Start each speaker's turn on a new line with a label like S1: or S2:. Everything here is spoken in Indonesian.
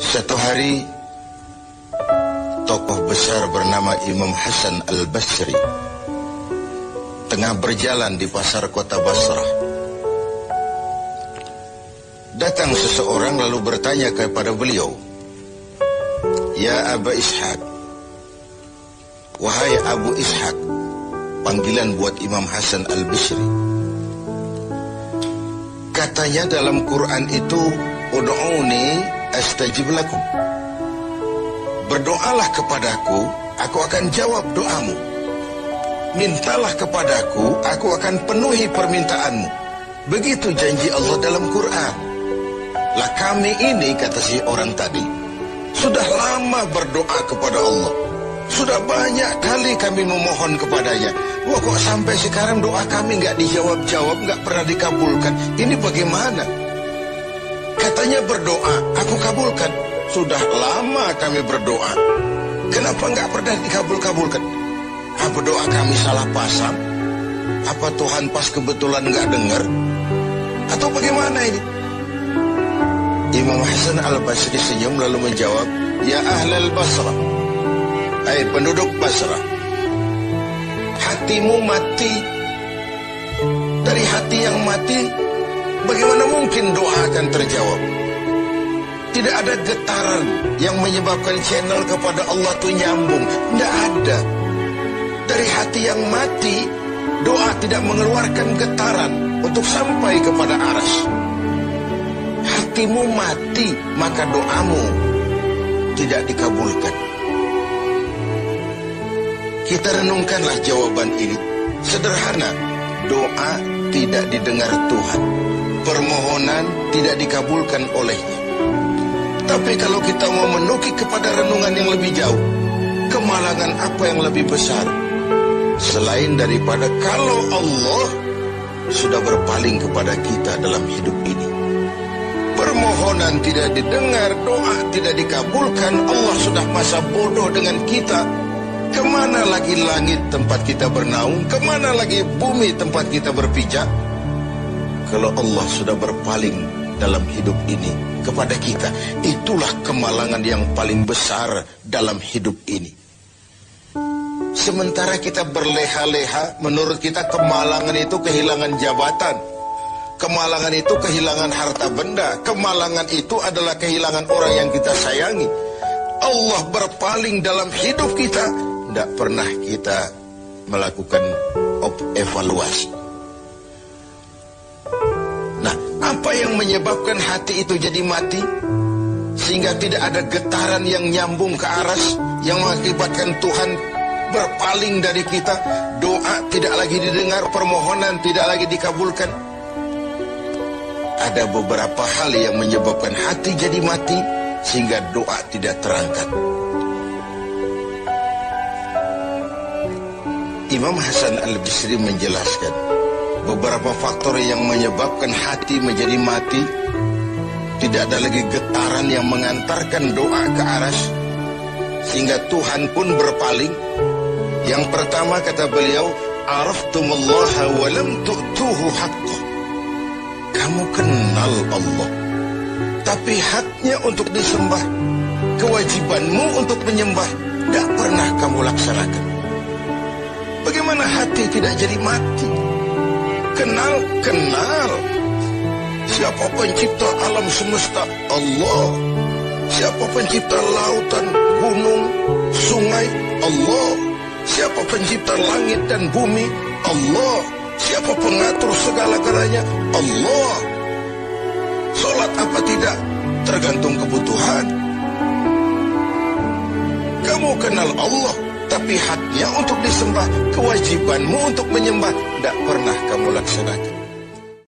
S1: Satu hari, tokoh besar bernama Imam Hasan Al-Basri tengah berjalan di pasar kota Basrah. Datang seseorang lalu bertanya kepada beliau, "Ya Aba Ishaq," wahai Abu Ishaq, panggilan buat Imam Hasan Al-Basri. Katanya dalam Quran itu, "Ud'uni astajib lakum." Berdoalah kepadaku, aku akan jawab doamu. Mintalah kepadaku, aku akan penuhi permintaanmu. Begitu janji Allah dalam Quran. Lah kami ini, kata si orang tadi, sudah lama berdoa kepada Allah. Sudah banyak kali kami memohon kepadanya. Wah, kok sampai sekarang doa kami nggak dijawab-jawab, nggak pernah dikabulkan. Ini bagaimana? Katanya berdoa, aku kabulkan. Sudah lama kami berdoa. Kenapa nggak pernah dikabul-kabulkan? Apa doa kami salah pasang? Apa Tuhan pas kebetulan nggak dengar? Atau bagaimana ini? Imam Hasan Al-Basri senyum lalu menjawab, "Ya ahlal Basrah, hai penduduk Basrah, hatimu mati. Dari hati yang mati, bagaimana mungkin doa akan terjawab? Tidak ada getaran yang menyebabkan channel kepada Allah itu nyambung. Tidak ada. Dari hati yang mati, doa tidak mengeluarkan getaran untuk sampai kepada aras. Hatimu mati, maka doamu tidak dikabulkan." Kita renungkanlah jawaban ini. Sederhana, doa tidak didengar Tuhan. Permohonan tidak dikabulkan olehnya. Tapi kalau kita mau menukik kepada renungan yang lebih jauh, kemalangan apa yang lebih besar selain daripada kalau Allah sudah berpaling kepada kita dalam hidup ini? Permohonan tidak didengar, doa tidak dikabulkan, Allah sudah masa bodoh dengan kita. Kemana lagi langit tempat kita bernaung? Kemana lagi bumi tempat kita berpijak? Kalau Allah sudah berpaling dalam hidup ini kepada kita, itulah kemalangan yang paling besar dalam hidup ini. Sementara kita berleha-leha, menurut kita kemalangan itu kehilangan jabatan, kemalangan itu kehilangan harta benda, kemalangan itu adalah kehilangan orang yang kita sayangi. Allah berpaling dalam hidup kita, tidak pernah kita melakukan evaluasi. Nah, apa yang menyebabkan hati itu jadi mati? Sehingga tidak ada getaran yang nyambung ke aras, yang mengakibatkan Tuhan berpaling dari kita. Doa tidak lagi didengar, permohonan tidak lagi dikabulkan. Ada beberapa hal yang menyebabkan hati jadi mati, sehingga doa tidak terangkat. Imam Hasan Al-Basri menjelaskan beberapa faktor yang menyebabkan hati menjadi mati. Tidak ada lagi getaran yang mengantarkan doa ke aras, sehingga Tuhan pun berpaling. Yang pertama, kata beliau, "Araftumullaha wa lam tu'tuhu haqqah." Kamu kenal Allah, tapi haknya untuk disembah, kewajibanmu untuk menyembah, tidak pernah kamu laksanakan. Bagaimana hati tidak jadi mati? Kenal. Siapa pencipta alam semesta? Allah. Siapa pencipta lautan, gunung, sungai? Allah. Siapa pencipta langit dan bumi? Allah. Siapa pengatur segala-galanya? Allah. Salat apa tidak? Tergantung kebutuhan. Kamu kenal Allah, tapi haknya untuk disembah, kewajibanmu untuk menyembah, tidak pernah kamu laksanakan.